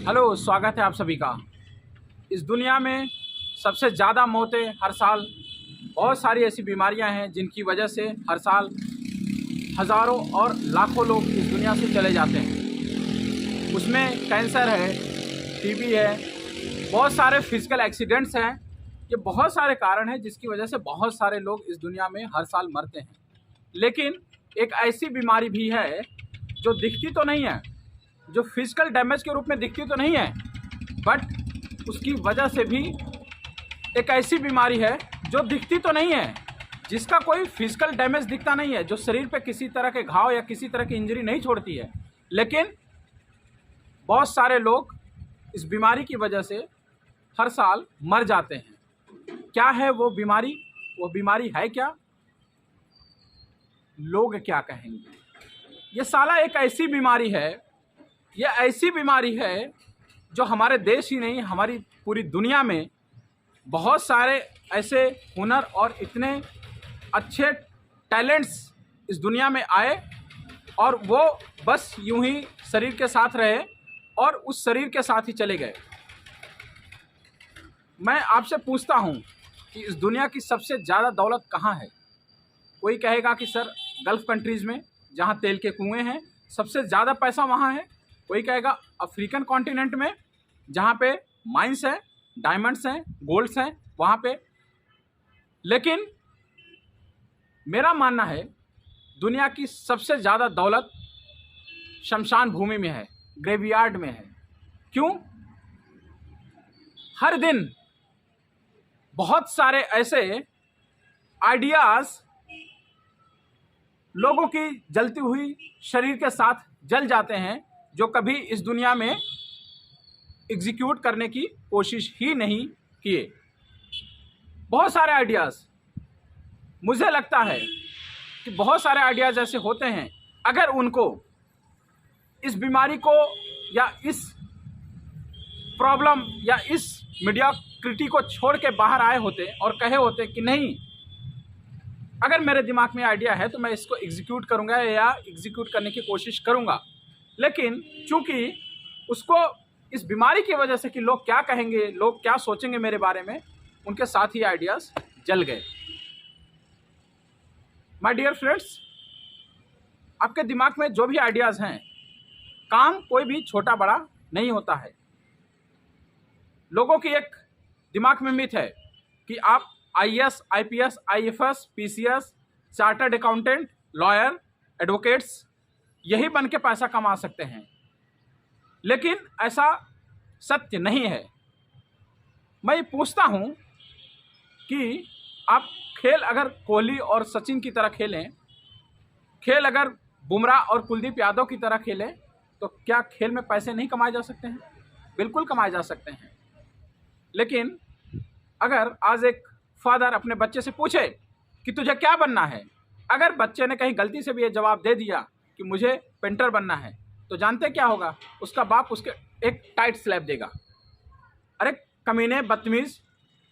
Hello, स्वागत है आप सभी का। इस दुनिया में सबसे ज़्यादा मौतें हर साल, बहुत सारी ऐसी बीमारियां हैं जिनकी वजह से हर साल हज़ारों और लाखों लोग इस दुनिया से चले जाते हैं। उसमें कैंसर है, टीबी है, बहुत सारे फिजिकल एक्सीडेंट्स हैं। ये बहुत सारे कारण हैं जिसकी वजह से बहुत सारे लोग इस दुनिया में हर साल मरते हैं। लेकिन एक ऐसी बीमारी भी है जो दिखती तो नहीं है, जो फिजिकल डैमेज के रूप में दिखती तो नहीं है, बट उसकी वजह से भी एक ऐसी बीमारी है जो दिखती तो नहीं है, जिसका कोई फिजिकल डैमेज दिखता नहीं है, जो शरीर पे किसी तरह के घाव या किसी तरह की इंजरी नहीं छोड़ती है, लेकिन बहुत सारे लोग इस बीमारी की वजह से हर साल मर जाते हैं। क्या है वो बीमारी? वो बीमारी है क्या? लोग क्या कहेंगे? ये साला एक ऐसी बीमारी है, ये ऐसी बीमारी है जो हमारे देश ही नहीं, हमारी पूरी दुनिया में बहुत सारे ऐसे हुनर और इतने अच्छे टैलेंट्स इस दुनिया में आए और वो बस यूं ही शरीर के साथ रहे और उस शरीर के साथ ही चले गए। मैं आपसे पूछता हूं कि इस दुनिया की सबसे ज़्यादा दौलत कहाँ है? कोई कहेगा कि सर गल्फ़ कंट्रीज़ में, जहाँ तेल के कुएं हैं, सबसे ज़्यादा पैसा वहाँ है। कोई कहेगा अफ्रीकन कॉन्टिनेंट में, जहाँ पे माइंस हैं, डायमंड्स हैं, गोल्ड्स हैं, वहाँ पे। लेकिन मेरा मानना है दुनिया की सबसे ज़्यादा दौलत शमशान भूमि में है, ग्रेवयार्ड में है। क्यों? हर दिन बहुत सारे ऐसे आइडियाज़ लोगों की जलती हुई शरीर के साथ जल जाते हैं, जो कभी इस दुनिया में एग्जीक्यूट करने की कोशिश ही नहीं किए। बहुत सारे आइडियाज़, मुझे लगता है कि बहुत सारे आइडियाज़ ऐसे होते हैं, अगर उनको इस बीमारी को या इस प्रॉब्लम या इस मीडियोक्रिटी को छोड़ के बाहर आए होते और कहे होते कि नहीं, अगर मेरे दिमाग में आइडिया है तो मैं इसको एग्जीक्यूट करूंगा या एग्जीक्यूट करने की कोशिश करूंगा। लेकिन चूंकि उसको इस बीमारी की वजह से कि लोग क्या कहेंगे, लोग क्या सोचेंगे मेरे बारे में, उनके साथ ही आइडियाज़ जल गए। माय डियर फ्रेंड्स, आपके दिमाग में जो भी आइडियाज़ हैं, काम कोई भी छोटा बड़ा नहीं होता है। लोगों की एक दिमाग में मिथ है कि आप IAS, IPS, IFS, PCS, chartered accountant, lawyer, advocates यही बन के पैसा कमा सकते हैं। लेकिन ऐसा सत्य नहीं है। मैं ये पूछता हूँ कि आप खेल अगर कोहली और सचिन की तरह खेलें, खेल अगर बुमराह और कुलदीप यादव की तरह खेलें, तो क्या खेल में पैसे नहीं कमाए जा सकते हैं? बिल्कुल कमाए जा सकते हैं। लेकिन अगर आज एक फादर अपने बच्चे से पूछे कि तुझे क्या बनना है, अगर बच्चे ने कहीं गलती से भी ये जवाब दे दिया कि मुझे पेंटर बनना है, तो जानते क्या होगा? उसका बाप उसके एक टाइट स्लैप देगा। अरे कमीने, बदतमीज,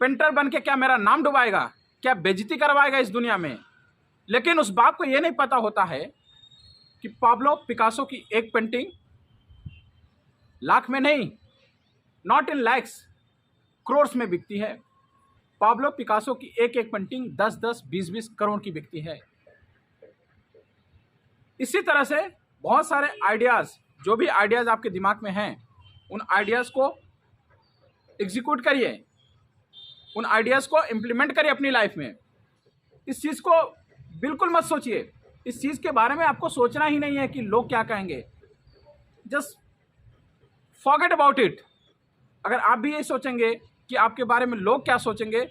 पेंटर बन के क्या मेरा नाम डुबाएगा? क्या बेइज्जती करवाएगा इस दुनिया में? लेकिन उस बाप को ये नहीं पता होता है कि पाब्लो पिकासो की एक पेंटिंग लाख में नहीं, नॉट इन लैक्स, करोड़ में बिकती है। पाब्लो पिकासो की एक एक पेंटिंग 10-10, 20-20 करोड़ की बिकती है। इसी तरह से बहुत सारे आइडियाज़, जो भी आइडियाज़ आपके दिमाग में हैं, उन आइडियाज़ को एग्जीक्यूट करिए, उन आइडियाज़ को इम्प्लीमेंट करिए अपनी लाइफ में। इस चीज़ को बिल्कुल मत सोचिए, इस चीज़ के बारे में आपको सोचना ही नहीं है कि लोग क्या कहेंगे। Just forget about it. अगर आप भी ये सोचेंगे कि आपके बारे में लोग क्या सोचेंगे,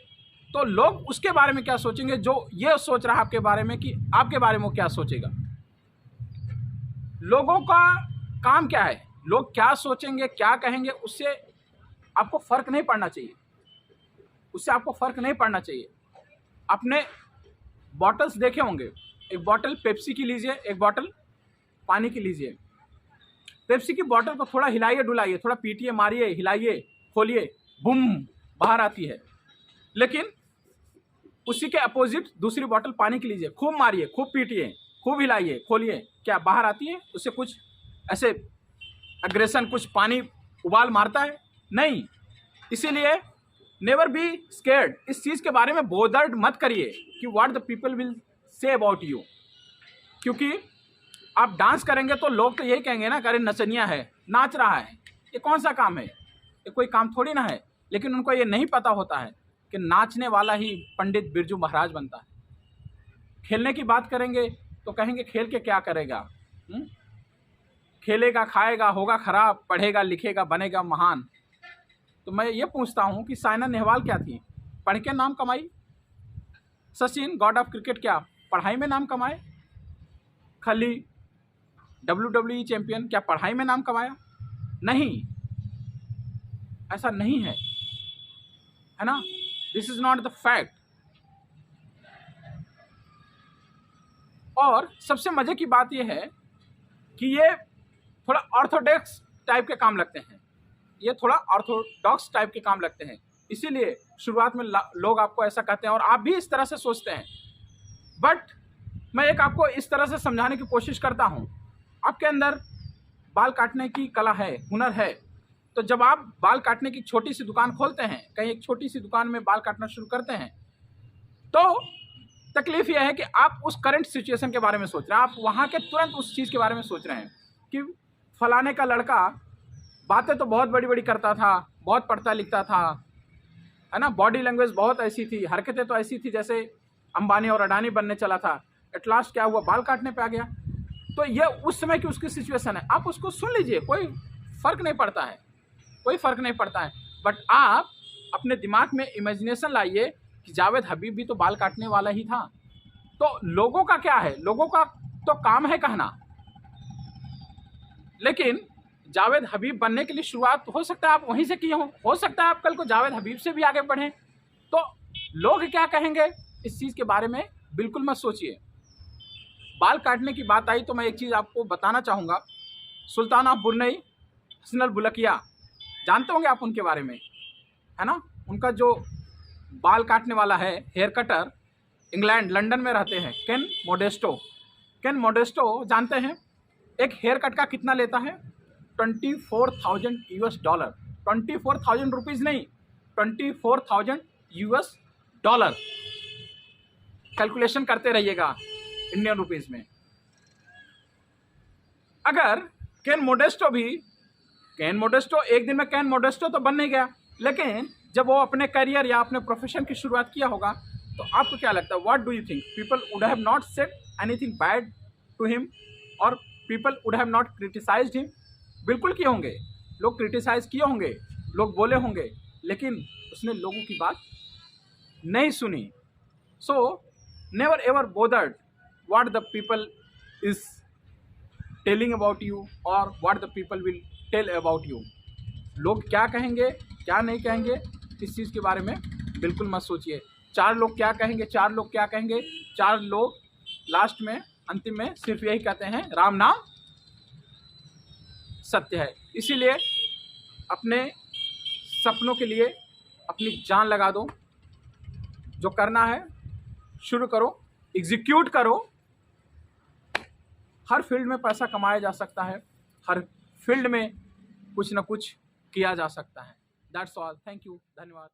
तो लोग उसके बारे में क्या सोचेंगे जो ये सोच रहा है आपके बारे में कि आपके बारे में वो क्या सोचेगा। लोगों का काम क्या है? लोग क्या सोचेंगे, क्या कहेंगे, उससे आपको फ़र्क नहीं पड़ना चाहिए, उससे आपको फ़र्क नहीं पड़ना चाहिए। आपने बॉटल्स देखे होंगे, एक बॉटल पेप्सी की लीजिए, एक बॉटल पानी की लीजिए। पेप्सी की बॉटल को थोड़ा हिलाइए डुलाइए, थोड़ा पीटिए, मारिए, हिलाइए, खोलिए, बुम, बाहर आती है। लेकिन उसी के अपोजिट दूसरी बॉटल पानी की लीजिए, खूब मारिए, खूब पीटिए, खूब हिलाइए, खोलिए, क्या बाहर आती है? उससे कुछ ऐसे एग्रेशन, कुछ पानी उबाल मारता है? नहीं। इसीलिए नेवर बी स्केर्ड, इस चीज़ के बारे में बोदर्ड मत करिए कि what the people will say about you, क्योंकि आप डांस करेंगे तो लोग तो यही कहेंगे ना, अरे नचनिया है, नाच रहा है, ये कौन सा काम है, ये कोई काम थोड़ी ना है। लेकिन उनको ये नहीं पता होता है कि नाचने वाला ही पंडित बिरजू महाराज बनता है। खेलने की बात करेंगे तो कहेंगे खेल के क्या करेगा, खेलेगा, खाएगा, होगा खराब, पढ़ेगा, लिखेगा, बनेगा महान। तो मैं ये पूछता हूँ कि साइना नेहवाल क्या थी? पढ़ के नाम कमाई। सचिन गॉड ऑफ क्रिकेट क्या पढ़ाई में नाम कमाए? खली WWE चैंपियन क्या पढ़ाई में नाम कमाया? नहीं, ऐसा नहीं है ना। This is not the fact. और सबसे मजे की बात यह है कि ये थोड़ा ऑर्थोडॉक्स टाइप के काम लगते हैं, ये थोड़ा ऑर्थोडॉक्स टाइप के काम लगते हैं। इसीलिए शुरुआत में लोग आपको ऐसा कहते हैं और आप भी इस तरह से सोचते हैं। बट मैं एक आपको इस तरह से समझाने की कोशिश करता हूँ, आपके अंदर बाल काटने की कला है, हुनर है, तो जब आप बाल काटने की छोटी सी दुकान खोलते हैं, कहीं एक छोटी सी दुकान में बाल काटना शुरू करते हैं, तो तकलीफ यह है कि आप उस करंट सिचुएशन के बारे में सोच रहे हैं, आप वहाँ के तुरंत उस चीज़ के बारे में सोच रहे हैं कि फलाने का लड़का बातें तो बहुत बड़ी बड़ी करता था, बहुत पढ़ता लिखता था, है ना, बॉडी लैंग्वेज बहुत ऐसी थी, हरकतें तो ऐसी थी जैसे अंबानी और अडानी बनने चला था। एट लास्ट क्या हुआ? बाल काटने पे आ गया। तो ये उस समय की उसकी सिचुएशन है, आप उसको सुन लीजिए, कोई फ़र्क नहीं पड़ता है, कोई फ़र्क नहीं पड़ता है। बट आप अपने दिमाग में इमेजिनेशन लाइए कि जावेद हबीब भी तो बाल काटने वाला ही था। तो लोगों का क्या है? लोगों का तो काम है कहना, लेकिन जावेद हबीब बनने के लिए शुरुआत हो सकता है आप वहीं से किए हो सकता है आप कल को जावेद हबीब से भी आगे बढ़ें। तो लोग क्या कहेंगे इस चीज़ के बारे में बिल्कुल मत सोचिए। बाल काटने की बात आई तो मैं एक चीज़ आपको बताना चाहूँगा। सुल्तान ऑफ ब्रुनई हसन अल बुलकिया, जानते होंगे आप उनके बारे में, है ना। उनका जो बाल काटने वाला है, हेयर कटर, इंग्लैंड लंदन में रहते हैं, केन मोडेस्टो। केन मोडेस्टो जानते हैं एक हेयर कट का कितना लेता है? $24,000 $24,000 रुपीज़ नहीं, $24,000। कैलकुलेशन करते रहिएगा इंडियन रुपीज़ में। अगर केन मोडेस्टो एक दिन में केन मोडेस्टो तो बन नहीं गया, लेकिन जब वो अपने करियर या अपने प्रोफेशन की शुरुआत किया होगा तो आपको क्या लगता है? What do you think? People would have not said anything bad to him और people would have not criticised him? बिल्कुल किए होंगे, लोग क्रिटिसाइज किए होंगे, लोग बोले होंगे, लेकिन उसने लोगों की बात नहीं सुनी। So never ever bothered what the people is telling about you और what the people will tell about you. लोग क्या कहेंगे, क्या नहीं कहेंगे, इस चीज़ के बारे में बिल्कुल मत सोचिए। 4 लोग क्या कहेंगे, 4 लोग क्या कहेंगे, 4 लोग लास्ट में, अंतिम में सिर्फ यही कहते हैं, राम नाम सत्य है। इसीलिए अपने सपनों के लिए अपनी जान लगा दो, जो करना है शुरू करो, एग्जीक्यूट करो। हर फील्ड में पैसा कमाया जा सकता है, हर फील्ड में कुछ ना कुछ किया जा सकता है। That's all. थैंक यू, धन्यवाद।